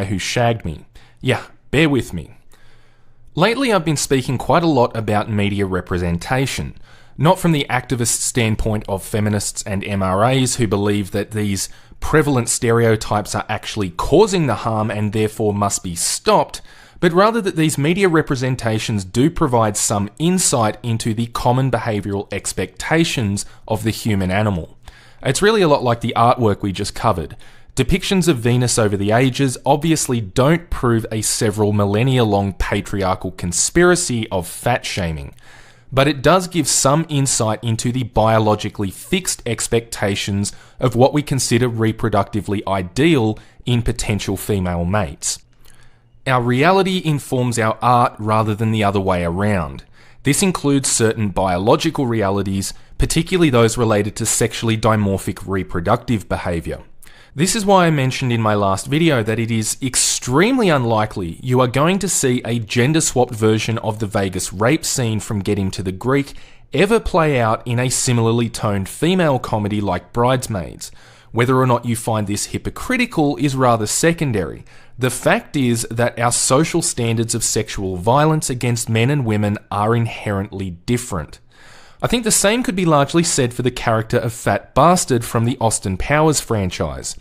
who shagged me. Yeah, bear with me. Lately I've been speaking quite a lot about media representation, not from the activist standpoint of feminists and MRAs who believe that these prevalent stereotypes are actually causing the harm and therefore must be stopped, but rather that these media representations do provide some insight into the common behavioural expectations of the human animal. It's really a lot like the artwork we just covered. Depictions of Venus over the ages obviously don't prove a several millennia-long patriarchal conspiracy of fat shaming, but it does give some insight into the biologically fixed expectations of what we consider reproductively ideal in potential female mates. Our reality informs our art rather than the other way around. This includes certain biological realities, particularly those related to sexually dimorphic reproductive behaviour. This is why I mentioned in my last video that it is extremely unlikely you are going to see a gender-swapped version of the Vegas rape scene from Get Him to the Greek ever play out in a similarly toned female comedy like Bridesmaids. Whether or not you find this hypocritical is rather secondary. The fact is that our social standards of sexual violence against men and women are inherently different. I think the same could be largely said for the character of Fat Bastard from the Austin Powers franchise.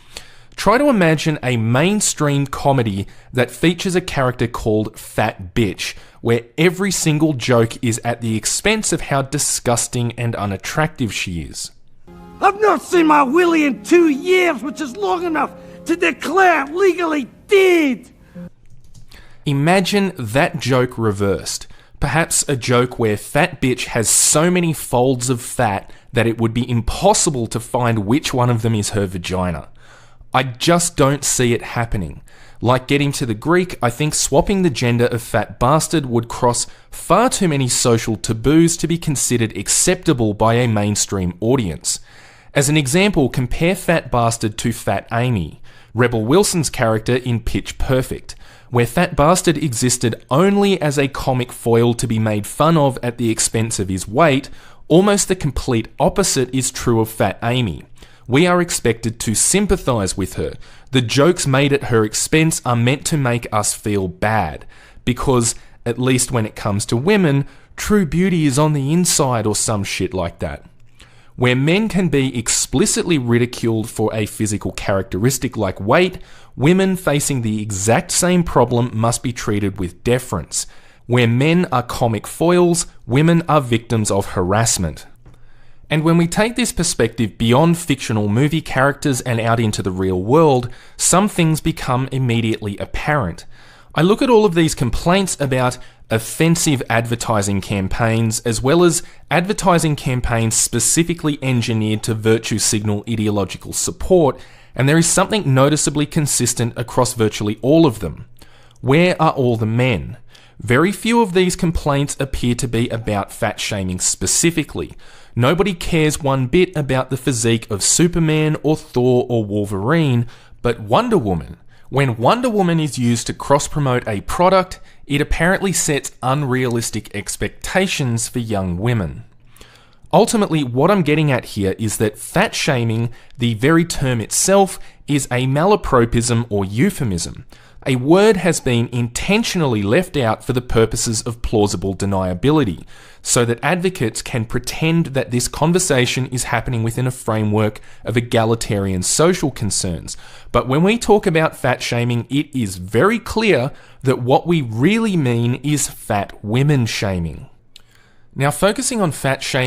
Try to imagine a mainstream comedy that features a character called Fat Bitch, where every single joke is at the expense of how disgusting and unattractive she is. I've not seen my Willie in 2 years, which is long enough to declare legally dead. Imagine that joke reversed. Perhaps a joke where Fat Bitch has so many folds of fat that it would be impossible to find which one of them is her vagina. I just don't see it happening. Like Get Him to the Greek, I think swapping the gender of Fat Bastard would cross far too many social taboos to be considered acceptable by a mainstream audience. As an example, compare Fat Bastard to Fat Amy, Rebel Wilson's character in Pitch Perfect, where Fat Bastard existed only as a comic foil to be made fun of at the expense of his weight. Almost the complete opposite is true of Fat Amy. We are expected to sympathise with her. The jokes made at her expense are meant to make us feel bad, because, at least when it comes to women, true beauty is on the inside or some shit like that. Where men can be explicitly ridiculed for a physical characteristic like weight, women facing the exact same problem must be treated with deference. Where men are comic foils, women are victims of harassment. And when we take this perspective beyond fictional movie characters and out into the real world, some things become immediately apparent. I look at all of these complaints about offensive advertising campaigns, as well as advertising campaigns specifically engineered to virtue signal ideological support, and there is something noticeably consistent across virtually all of them. Where are all the men? Very few of these complaints appear to be about fat shaming specifically. Nobody cares one bit about the physique of Superman or Thor or Wolverine, but Wonder Woman. When Wonder Woman is used to cross-promote a product, it apparently sets unrealistic expectations for young women. Ultimately, what I'm getting at here is that fat shaming, the very term itself, is a malapropism or euphemism. A word has been intentionally left out for the purposes of plausible deniability, so that advocates can pretend that this conversation is happening within a framework of egalitarian social concerns. But when we talk about fat shaming, it is very clear that what we really mean is fat women shaming. Now, focusing on fat shaming